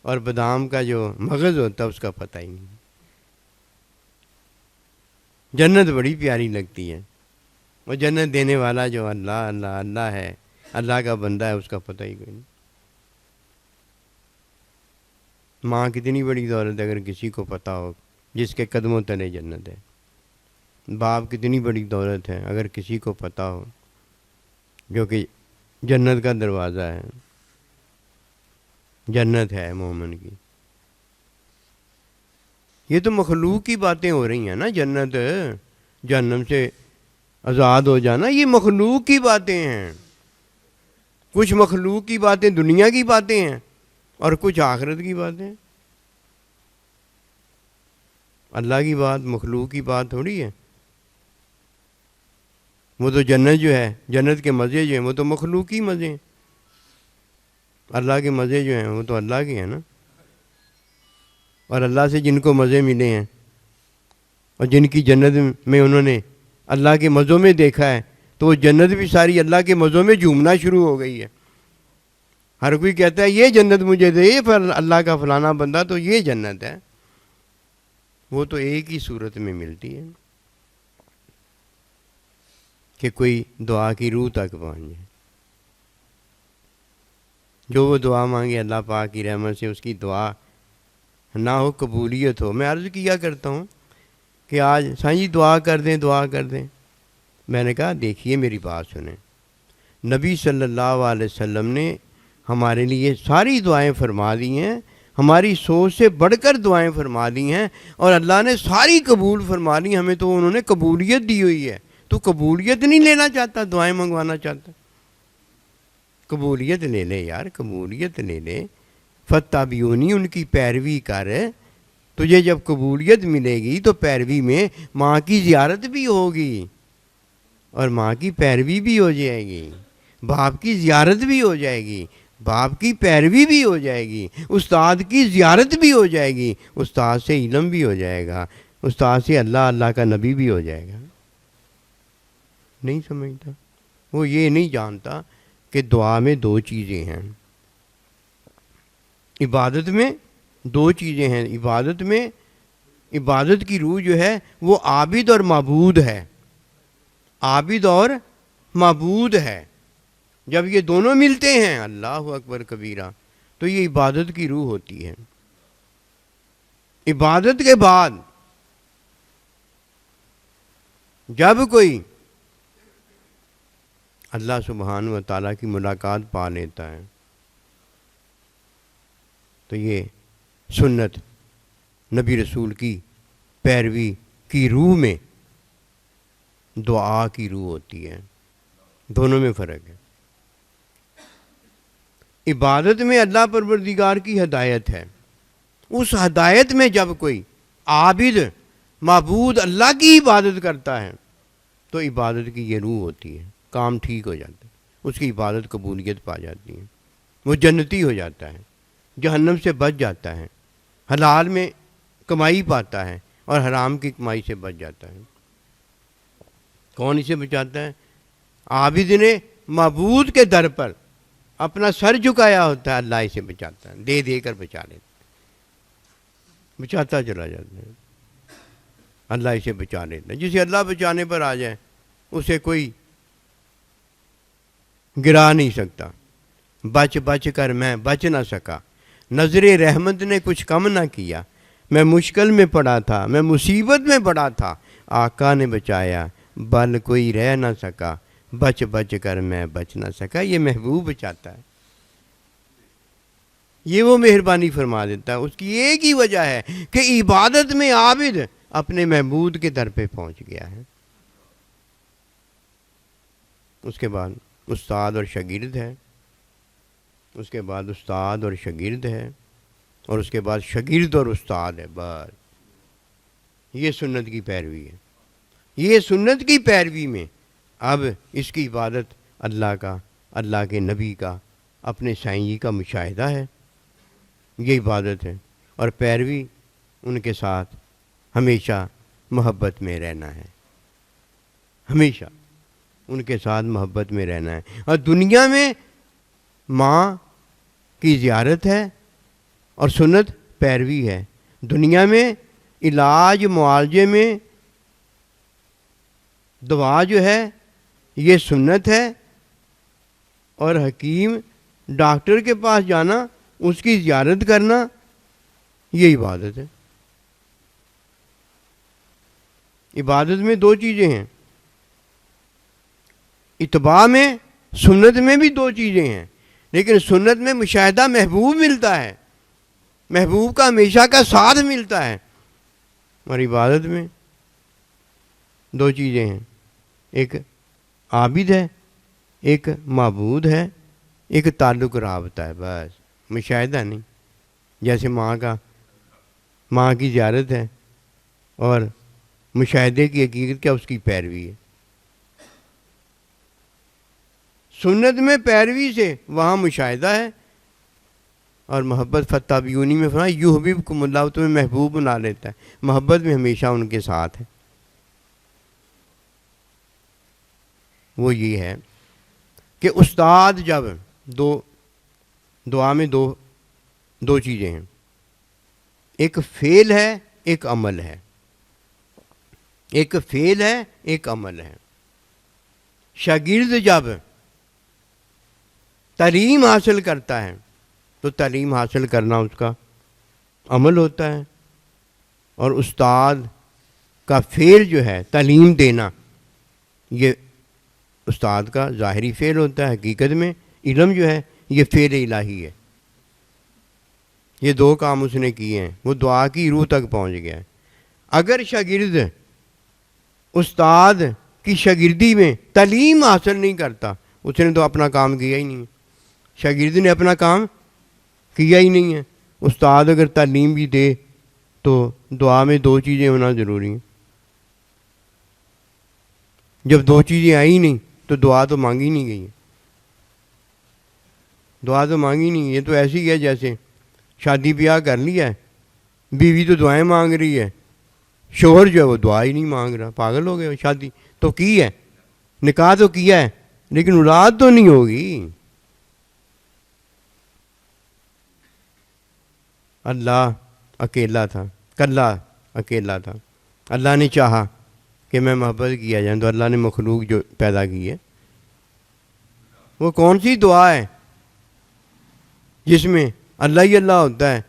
اور بادام کا جو مغز ہوتا ہے اس کا پتہ ہی نہیں۔ جنت بڑی پیاری لگتی ہے، وہ جنت دینے والا جو اللہ اللہ اللہ ہے، اللہ کا بندہ ہے، اس کا پتہ ہی کوئی نہیں۔ ماں کتنی بڑی دولت ہے اگر کسی کو پتہ ہو، جس کے قدموں تلے جنت ہے۔ باپ کتنی بڑی دولت ہے اگر کسی کو پتہ ہو، جو کہ جنت کا دروازہ ہے، جنت ہے مومن کی۔ یہ تو مخلوق کی باتیں ہو رہی ہیں نا، جنت جہنم سے آزاد ہو جانا، یہ مخلوق کی باتیں ہیں۔ کچھ مخلوق کی باتیں دنیا کی باتیں ہیں، اور کچھ آخرت کی باتیں۔ اللہ کی بات مخلوق کی بات تھوڑی ہے۔ وہ تو جنت جو ہے، جنت کے مزے جو ہیں وہ تو مخلوقی مزے ہیں، اللہ کے مزے جو ہیں وہ تو اللہ کے ہیں نا۔ اور اللہ سے جن کو مزے ملے ہیں اور جن کی جنت میں انہوں نے اللہ کے مزوں میں دیکھا ہے، تو وہ جنت بھی ساری اللہ کے مزوں میں جھومنا شروع ہو گئی ہے۔ ہر کوئی کہتا ہے یہ جنت مجھے دے، یہ اللہ کا فلانا بندہ تو یہ جنت ہے، وہ تو ایک ہی صورت میں ملتی ہے کہ کوئی دعا کی روح تک پہنچ جائے، جو وہ دعا مانگے اللہ پاک کی رحمت سے اس کی دعا نہ ہو قبولیت ہو۔ میں عرض کیا کرتا ہوں کہ آج سائیں جی دعا کر دیں دعا کر دیں. میں نے کہا دیکھیے میری بات سنیں، نبی صلی اللہ علیہ وسلم نے ہمارے لیے ساری دعائیں فرما دی ہیں، ہماری سوچ سے بڑھ کر دعائیں فرما دی ہیں، اور اللہ نے ساری قبول فرما لی. ہمیں تو انہوں نے قبولیت دی ہوئی ہے. تو قبولیت نہیں لینا چاہتا، دعائیں منگوانا چاہتا؟ قبولیت لے لے یار، قبولیت لے لے. فتابعونی، ان کی پیروی کر. تجھے جب قبولیت ملے گی تو پیروی میں ماں کی زیارت بھی ہوگی اور ماں کی پیروی بھی ہو جائے گی، باپ کی زیارت بھی ہو جائے گی، باپ کی پیروی بھی ہو جائے گی، استاد کی زیارت بھی ہو جائے گی، استاد سے علم بھی ہو جائے گا، استاد سے اللہ کا نبی بھی ہو جائے گا. نہیں سمجھتا، وہ یہ نہیں جانتا کہ دعا میں دو چیزیں ہیں، عبادت میں دو چیزیں ہیں. عبادت میں، عبادت کی روح جو ہے وہ عابد اور معبود ہے، عابد اور معبود ہے. جب یہ دونوں ملتے ہیں اللہ اکبر کبیرہ تو یہ عبادت کی روح ہوتی ہے. عبادت کے بعد جب کوئی اللہ سبحانہ و تعالیٰ کی ملاقات پا لیتا ہے تو یہ سنت نبی رسول کی پیروی کی روح میں دعا کی روح ہوتی ہے. دونوں میں فرق ہے. عبادت میں اللہ پروردگار کی ہدایت ہے، اس ہدایت میں جب کوئی عابد معبود اللہ کی عبادت کرتا ہے تو عبادت کی یہ روح ہوتی ہے، کام ٹھیک ہو جاتا ہے، اس کی عبادت قبولیت پا جاتی ہے، وہ جنتی ہو جاتا ہے، جہنم سے بچ جاتا ہے، حلال میں کمائی پاتا ہے اور حرام کی کمائی سے بچ جاتا ہے. کون اسے بچاتا ہے؟ عابد نے معبود کے در پر اپنا سر جھکایا ہوتا ہے، اللہ اسے بچاتا ہے، دے دے کر بچا لیتا ہے، بچاتا چلا جاتا ہے، اللہ اسے بچا لیتا ہے. جسے اللہ بچانے پر آ جائے اسے کوئی گرا نہیں سکتا. بچ بچ کر میں بچ نہ سکا، نظر رحمت نے کچھ کم نہ کیا، میں مشکل میں پڑا تھا، میں مصیبت میں پڑا تھا، آقا نے بچایا، بل کوئی رہ نہ سکا، بچ بچ کر میں بچ نہ سکا. یہ محبوب بچاتا ہے، یہ وہ مہربانی فرما دیتا ہے. اس کی ایک ہی وجہ ہے کہ عبادت میں عابد اپنے محبوب کے در پہ پہنچ گیا ہے. اس کے بعد استاد اور شاگرد ہے، اس کے بعد استاد اور شاگرد ہے، اور اس کے بعد شاگرد اور استاد ہے. بس یہ سنت کی پیروی ہے. یہ سنت کی پیروی میں اب اس کی عبادت اللہ کا، اللہ کے نبی کا، اپنے سائیں جی کا مشاہدہ ہے، یہ عبادت ہے. اور پیروی ان کے ساتھ ہمیشہ محبت میں رہنا ہے، ہمیشہ ان کے ساتھ محبت میں رہنا ہے. اور دنیا میں ماں کی زیارت ہے اور سنت پیروی ہے. دنیا میں علاج معالجے میں دعا جو ہے یہ سنت ہے، اور حکیم ڈاکٹر کے پاس جانا، اس کی زیارت کرنا، یہ عبادت ہے. عبادت میں دو چیزیں ہیں، اتباع میں، سنت میں بھی دو چیزیں ہیں، لیکن سنت میں مشاہدہ محبوب ملتا ہے، محبوب کا ہمیشہ کا ساتھ ملتا ہے، اور عبادت میں دو چیزیں ہیں، ایک عابد ہے، ایک معبود ہے، ایک تعلق رابطہ ہے. بس مشاہدہ نہیں. جیسے ماں کی زیارت ہے اور مشاہدے کی حقیقت کیا؟ اس کی پیروی ہے. سنت میں پیروی سے وہاں مشاہدہ ہے، اور محبت فتابعونی میں فرمایا یحببکم اللہ، تمہیں محبوب بنا لیتا ہے، محبت میں ہمیشہ ان کے ساتھ ہے. وہ یہ ہے کہ استاد جب دعا میں دو چیزیں ہیں، ایک فعل ہے، ایک عمل ہے. ایک فعل ہے، ایک عمل ہے. شاگرد جب تعلیم حاصل کرتا ہے تو تعلیم حاصل کرنا اس کا عمل ہوتا ہے، اور استاد کا فعل جو ہے تعلیم دینا، یہ استاد کا ظاہری فعل ہوتا ہے، حقیقت میں علم جو ہے یہ فعل الہی ہے۔ یہ دو کام اس نے کیے ہیں، وہ دعا کی روح تک پہنچ گیا ہے۔ اگر شاگرد استاد کی شاگردی میں تعلیم حاصل نہیں کرتا، اس نے تو اپنا کام کیا ہی نہیں ہے، شاگرد نے اپنا کام کیا ہی نہیں ہے۔ استاد اگر تعلیم بھی دے تو دعا میں دو چیزیں ہونا ضروری ہیں۔ جب دو چیزیں آئی نہیں تو دعا تو مانگی نہیں گئی ہے، دعا تو مانگی نہیں۔ یہ تو ایسی ہے جیسے شادی بیاہ کر لیا ہے، بیوی تو دعائیں مانگ رہی ہے، شوہر جو ہے وہ دعا ہی نہیں مانگ رہا، پاگل ہو گئے۔ شادی تو کی ہے، نکاح تو کیا ہے، لیکن اولاد تو نہیں ہوگی۔ اللہ اکیلا تھا، کلا اکیلا تھا۔ اللہ نے چاہا کہ میں محبت کیا جائیں تو اللہ نے مخلوق جو پیدا کی ہے، وہ کون سی دعا ہے جس میں اللہ ہی اللہ ہوتا ہے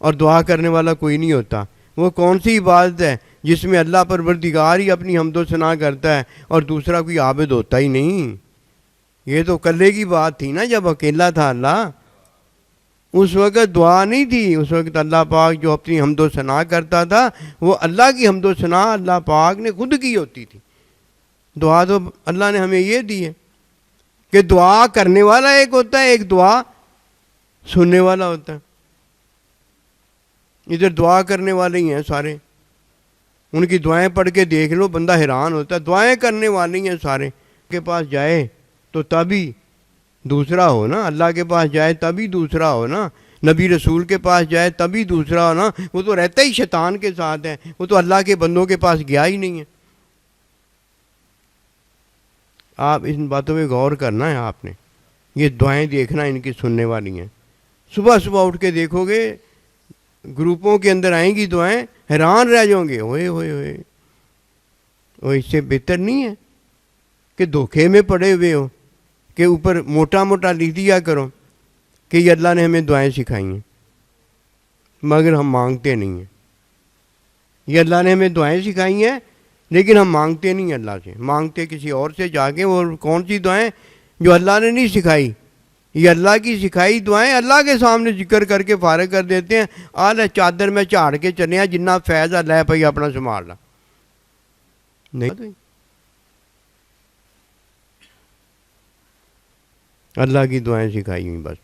اور دعا کرنے والا کوئی نہیں ہوتا؟ وہ کون سی عبادت ہے جس میں اللہ پروردگار ہی اپنی حمد و ثنا کرتا ہے اور دوسرا کوئی عابد ہوتا ہی نہیں؟ یہ تو کلے کی بات تھی نا، جب اکیلا تھا اللہ، اس وقت دعا نہیں تھی۔ اس وقت اللہ پاک جو اپنی حمد و ثنا کرتا تھا وہ اللہ کی حمد و ثنا اللہ پاک نے خود کی ہوتی تھی۔ دعا تو اللہ نے ہمیں یہ دی ہے کہ دعا کرنے والا ایک ہوتا ہے، ایک دعا سننے والا ہوتا ہے۔ ادھر دعا کرنے والے ہی ہیں سارے، ان کی دعائیں پڑھ کے دیکھ لو، بندہ حیران ہوتا ہے۔ دعائیں کرنے والے ہی ہیں سارے، کے پاس جائے تو تبھی دوسرا ہو نا، اللہ کے پاس جائے تبھی دوسرا ہو نا، نبی رسول کے پاس جائے تبھی دوسرا ہو نا۔ وہ تو رہتا ہی شیطان کے ساتھ ہے، وہ تو اللہ کے بندوں کے پاس گیا ہی نہیں ہے۔ آپ ان باتوں پہ غور کرنا ہے آپ نے، یہ دعائیں دیکھنا ان کی سننے والی ہیں۔ صبح صبح اٹھ کے دیکھو گے گروپوں کے اندر آئیں گی دعائیں، حیران رہ جاؤ گے، ہوئے ہوئے ہوئے۔ وہ اس سے بہتر نہیں ہے کہ دھوکے میں پڑے ہوئے ہو کہ اوپر موٹا موٹا لکھ دیا کرو کہ یہ اللہ نے ہمیں دعائیں سکھائی ہیں، مگر ہم مانگتے نہیں ہیں۔ یہ اللہ نے ہمیں دعائیں سکھائی ہیں لیکن ہم مانگتے نہیں اللہ سے، مانگتے کسی اور سے جا کے۔ وہ کون سی دعائیں جو اللہ نے نہیں سکھائی؟ یہ اللہ کی سکھائی دعائیں اللہ کے سامنے ذکر کر کے فارغ کر دیتے ہیں۔ آل چادر میں چاڑ کے چلے ہیں، جنہ فیض اللہ پہ اپنا سنبھال لا نہیں۔ اللہ کی دعائیں سکھائی ہوئی، بس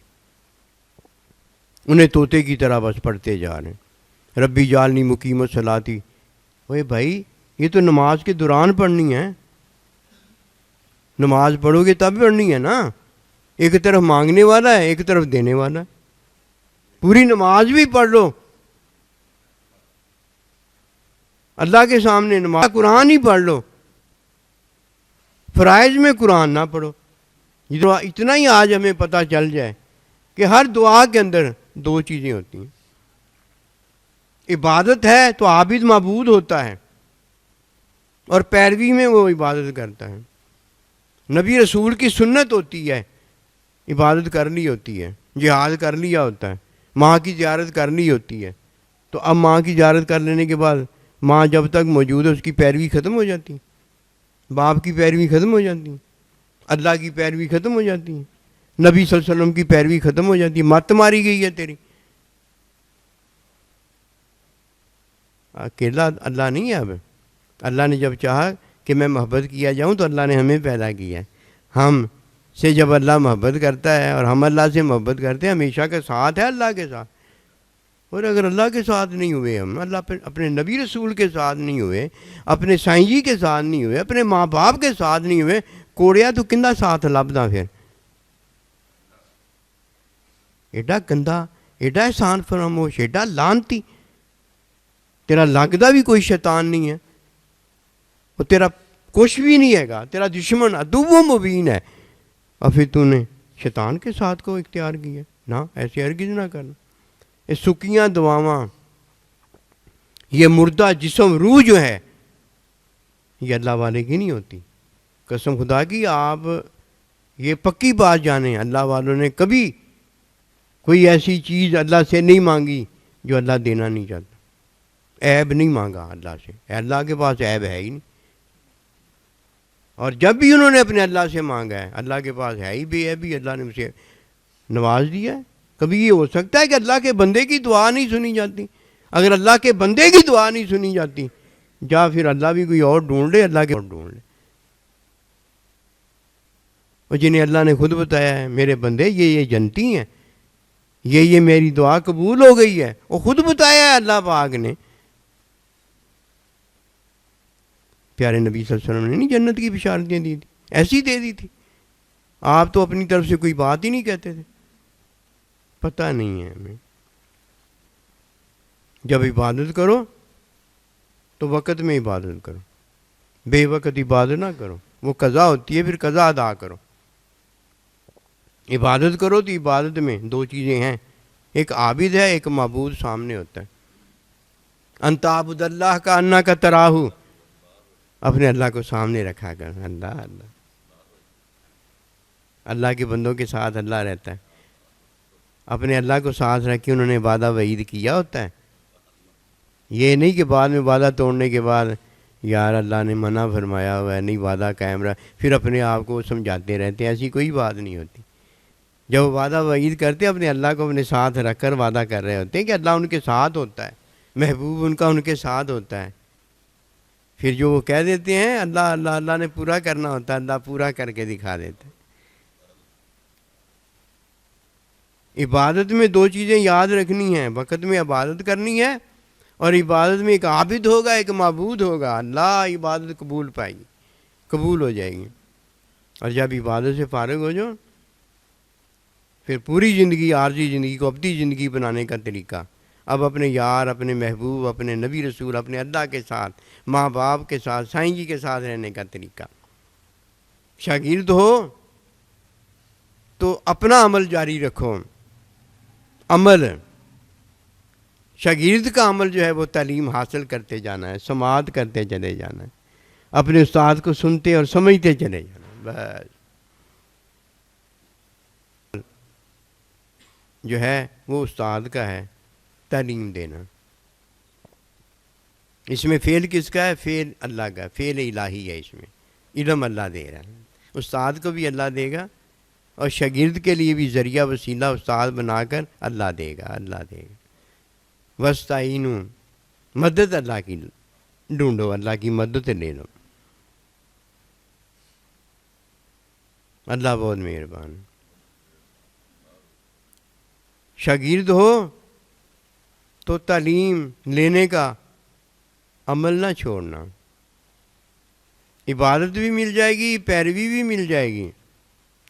انہیں طوطے کی طرح بس پڑھتے جا رہے ہیں۔ ربی جعلنی مقیم الصلاۃ، اوے بھائی یہ تو نماز کے دوران پڑھنی ہے، نماز پڑھو گے تب پڑھنی ہے نا۔ ایک طرف مانگنے والا ہے، ایک طرف دینے والا ہے۔ پوری نماز بھی پڑھ لو اللہ کے سامنے، نماز قرآن ہی پڑھ لو، فرائض میں قرآن نہ پڑھو۔ اتنا ہی آج ہمیں پتہ چل جائے کہ ہر دعا کے اندر دو چیزیں ہوتی ہیں۔ عبادت ہے تو عابد معبود ہوتا ہے اور پیروی میں وہ عبادت کرتا ہے۔ نبی رسول کی سنت ہوتی ہے، عبادت کر لی ہوتی ہے، جہاد کر لیا ہوتا ہے، ماں کی زیارت کر لی ہوتی ہے۔ تو اب ماں کی زیارت کر لینے کے بعد ماں جب تک موجود ہے اس کی پیروی ختم ہو جاتی ہے، باپ کی پیروی ختم ہو جاتی ہے، اللہ کی پیروی ختم ہو جاتی ہے، نبی صلی اللہ علیہ وسلم کی پیروی ختم ہو جاتی ہے، مت ماری گئی ہے تیری۔ اکیلا اللہ نہیں ہے۔ اب اللہ نے جب چاہا کہ میں محبت کیا جاؤں تو اللہ نے ہمیں پیدا کیا ہے۔ ہم سے جب اللہ محبت کرتا ہے اور ہم اللہ سے محبت کرتے ہیں، ہمیشہ کا ساتھ ہے اللہ کے ساتھ۔ اور اگر اللہ کے ساتھ نہیں ہوئے، ہم اللہ پہ اپنے نبی رسول کے ساتھ نہیں ہوئے، اپنے سائیں جی کے ساتھ نہیں ہوئے، اپنے ماں باپ کے ساتھ نہیں ہوئے، کوڑیا تو کندا ساتھ لبدا پھر؟ ایڈا گندا، ایڈا احسان فراموش، ایڈا لانتی، تیرا لگتا بھی کوئی شیطان نہیں ہے، وہ تیرا کچھ بھی نہیں ہے گا، تیرا دشمن عدو مبین ہے، اور پھر تو نے شیطان کے ساتھ کو اختیار کیا۔ نہ، ایسے ہرگز نہ کرنا۔ یہ سکیاں دعاواں، یہ مردہ جسم روح جو ہے، یہ اللہ والے کی نہیں ہوتی۔ قسم خدا کی آپ یہ پکی بات جانیں، اللہ والوں نے کبھی کوئی ایسی چیز اللہ سے نہیں مانگی جو اللہ دینا نہیں چاہتا۔ عیب نہیں مانگا اللہ سے، اللہ کے پاس عیب ہے ہی نہیں، اور جب بھی انہوں نے اپنے اللہ سے مانگا ہے اللہ کے پاس ہے ہی بے عیبی، اللہ نے اسے نواز دیا ہے۔ کبھی یہ ہو سکتا ہے کہ اللہ کے بندے کی دعا نہیں سنی جاتی؟ اگر اللہ کے بندے کی دعا نہیں سنی جاتی، جا پھر اللہ بھی کوئی اور ڈھونڈ لے، اللہ کے اور ڈھونڈ لے، اور جنہیں اللہ نے خود بتایا ہے میرے بندے یہ جنتی ہیں، یہ میری دعا قبول ہو گئی ہے، وہ خود بتایا ہے اللہ پاک نے۔ پیارے نبی صلی اللہ علیہ وسلم نے نہیں جنت کی بشارتیں دی تھی، ایسی دے دی تھی، آپ تو اپنی طرف سے کوئی بات ہی نہیں کہتے تھے، پتہ نہیں ہے ہمیں۔ جب عبادت کرو تو وقت میں عبادت کرو، بے وقت عبادت نہ کرو، وہ قضا ہوتی ہے، پھر قضا ادا کرو۔ عبادت کرو تو عبادت میں دو چیزیں ہیں، ایک عابد ہے، ایک معبود سامنے ہوتا ہے۔ انت عبد اللہ کا انا کا تراہو، اپنے اللہ کو سامنے رکھا کر، اللہ اللہ، اللہ کے بندوں کے ساتھ اللہ رہتا ہے، اپنے اللہ کو ساتھ رکھ کے انہوں نے وعدہ وعید کیا ہوتا ہے، یہ نہیں کہ بعد میں وعدہ توڑنے کے بعد یار اللہ نے منع فرمایا ہوا ہے نہیں وعدہ قائم رہا، پھر اپنے آپ کو سمجھاتے رہتے ہیں، ایسی کوئی بات نہیں ہوتی۔ جب وہ وعدہ وعید کرتے اپنے اللہ کو اپنے ساتھ رکھ کر وعدہ کر رہے ہوتے ہیں کہ اللہ ان کے ساتھ ہوتا ہے، محبوب ان کا ان کے ساتھ ہوتا ہے، پھر جو وہ کہہ دیتے ہیں اللہ اللہ اللہ نے پورا کرنا ہوتا ہے، اللہ پورا کر کے دکھا دیتا ہے۔ عبادت میں دو چیزیں یاد رکھنی ہیں، وقت میں عبادت کرنی ہے، اور عبادت میں ایک عابد ہوگا ایک معبود ہوگا، اللہ عبادت قبول پائے گی، قبول ہو جائے گی۔ اور جب عبادت سے فارغ ہو جاؤ پھر پوری زندگی عارضی زندگی کو اپنی زندگی بنانے کا طریقہ، اب اپنے یار، اپنے محبوب، اپنے نبی رسول، اپنے اللہ کے ساتھ، ماں باپ کے ساتھ، سائیں جی کے ساتھ رہنے کا طریقہ۔ شاگرد ہو تو اپنا عمل جاری رکھو، عمل شاگرد کا عمل جو ہے وہ تعلیم حاصل کرتے جانا ہے، سماعت کرتے چلے جانا ہے، اپنے استاد کو سنتے اور سمجھتے چلے جانا ہے، بس جو ہے وہ استاد کا ہے تعلیم دینا۔ اس میں فعل کس کا ہے؟ فعل اللہ کا، فعل الہی ہے، اس میں علم اللہ دے رہا ہے، استاد کو بھی اللہ دے گا اور شاگرد کے لیے بھی ذریعہ وسیلہ استاد بنا کر اللہ دے گا، اللہ دے گا۔ وَاسْتَعِینُوا، مدد اللہ کی ڈھونڈو، اللہ کی مدد لے لو، اللہ بہت مہربان۔ شاگرد ہو تو تعلیم لینے کا عمل نہ چھوڑنا، عبادت بھی مل جائے گی، پیروی بھی مل جائے گی،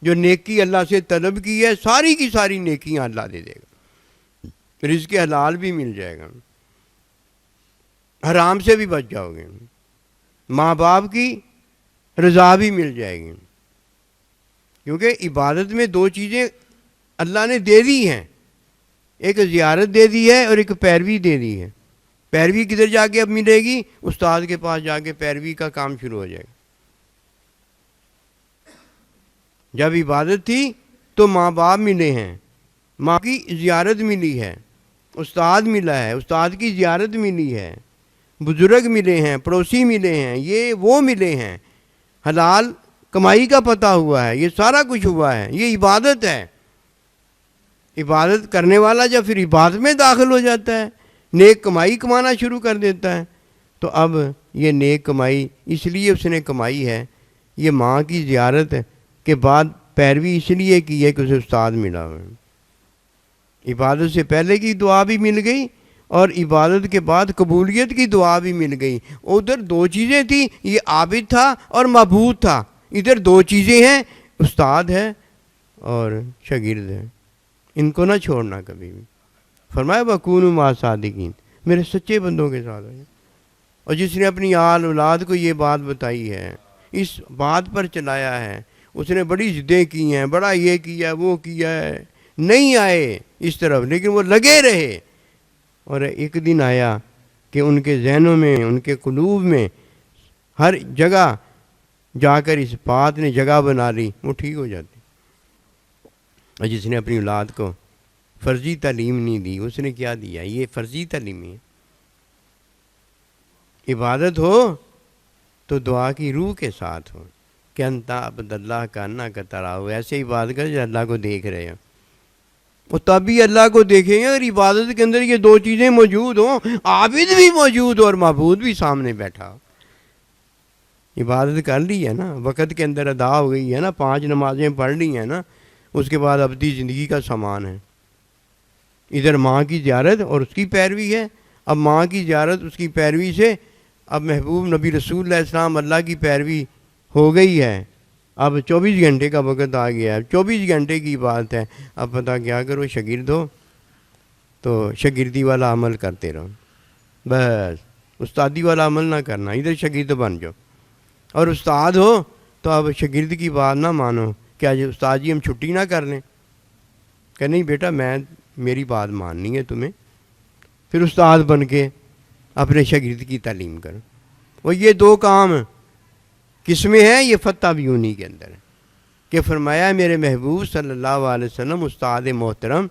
جو نیکی اللہ سے طلب کی ہے ساری کی ساری نیکیاں اللہ دے دے گا، رزق حلال بھی مل جائے گا، حرام سے بھی بچ جاؤ گے، ماں باپ کی رضا بھی مل جائے گی، کیونکہ عبادت میں دو چیزیں اللہ نے دے دی ہیں، ایک زیارت دے دی ہے اور ایک پیروی دے دی ہے۔ پیروی کدھر جا کے اب ملے گی؟ استاد کے پاس جا کے پیروی کا کام شروع ہو جائے گا۔ جب عبادت تھی تو ماں باپ ملے ہیں، ماں کی زیارت ملی ہے، استاد ملا ہے، استاد کی زیارت ملی ہے، بزرگ ملے ہیں، پڑوسی ملے ہیں، یہ وہ ملے ہیں، حلال کمائی کا پتہ ہوا ہے، یہ سارا کچھ ہوا ہے، یہ عبادت ہے۔ عبادت کرنے والا جب پھر عبادت میں داخل ہو جاتا ہے، نیک کمائی کمانا شروع کر دیتا ہے، تو اب یہ نیک کمائی اس لیے اس نے کمائی ہے، یہ ماں کی زیارت کے بعد پیروی اس لیے کی ہے کہ اسے استاد ملا ہوا ہے۔ عبادت سے پہلے کی دعا بھی مل گئی اور عبادت کے بعد قبولیت کی دعا بھی مل گئی۔ ادھر دو چیزیں تھیں، یہ عابد تھا اور معبود تھا، ادھر دو چیزیں ہیں، استاد ہے اور شاگرد ہے، ان کو نہ چھوڑنا کبھی بھی۔ فرمایا وَكُونُوا مَعَ الصَّادِقِينَ، میرے سچے بندوں کے ساتھ ہو۔ اور جس نے اپنی آل اولاد کو یہ بات بتائی ہے، اس بات پر چلایا ہے، اس نے بڑی ضدیں کی ہیں، بڑا یہ کیا وہ کیا ہے، نہیں آئے اس طرف، لیکن وہ لگے رہے، اور ایک دن آیا کہ ان کے ذہنوں میں، ان کے قلوب میں ہر جگہ جا کر اس بات نے جگہ بنا لی، وہ ٹھیک ہو جاتے۔ اور جس نے اپنی اولاد کو فرضی تعلیم نہیں دی، اس نے کیا دیا؟ یہ فرضی تعلیم ہے، عبادت ہو تو دعا کی روح کے ساتھ ہو کہ انتا عبد اللہ کا انا کا ترا ہو، ایسے عبادت کر جو اللہ کو دیکھ رہے ہیں، اور تبھی اللہ کو دیکھیں گے اگر عبادت کے اندر یہ دو چیزیں موجود ہوں، عابد بھی موجود ہو اور معبود بھی سامنے بیٹھا ہو۔ عبادت کر لی ہے نا، وقت کے اندر ادا ہو گئی ہے نا، 5 نمازیں پڑھ لی ہیں نا، اس کے بعد ابدی زندگی کا سامان ہے۔ ادھر ماں کی زیارت اور اس کی پیروی ہے، اب ماں کی زیارت اس کی پیروی سے اب محبوب نبی رسول اللہ السلام اللہ کی پیروی ہو گئی ہے، اب 24 گھنٹے کا وقت آ گیا ہے، 24 گھنٹے کی بات ہے۔ اب پتہ کیا کرو، شاگرد ہو تو شاگردی والا عمل کرتے رہو، بس استادی والا عمل نہ کرنا، ادھر شاگرد بن جاؤ، اور استاد ہو تو اب شاگرد کی بات نہ مانو کہ آج استاد جی ہم چھٹی نہ کر لیں، کہ نہیں بیٹا میری بات ماننی ہے تمہیں، پھر استاد بن کے اپنے شاگرد کی تعلیم کرو۔ وہ یہ دو کام کس میں ہے؟ یہ فتح بیونی کے اندر ہے کہ فرمایا میرے محبوب صلی اللہ علیہ وسلم، استاد محترم،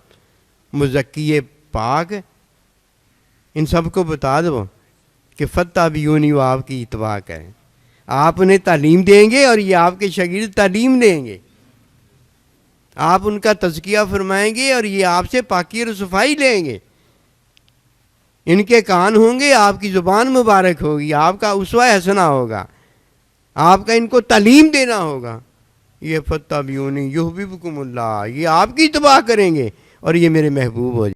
مزکی پاک، ان سب کو بتا دو کہ فتح بیونی وہ آپ کی اتباع کریں، آپ انہیں تعلیم دیں گے اور یہ آپ کے شاگرد تعلیم دیں گے، آپ ان کا تزکیہ فرمائیں گے اور یہ آپ سے پاکی اور صفائی لیں گے، ان کے کان ہوں گے، آپ کی زبان مبارک ہوگی، آپ کا اسوہ حسنہ ہوگا، آپ کا ان کو تعلیم دینا ہوگا۔ یہ فتح بیونی یحببکم اللہ، یہ آپ کی اتباع کریں گے اور یہ میرے محبوب ہو جائیں گے۔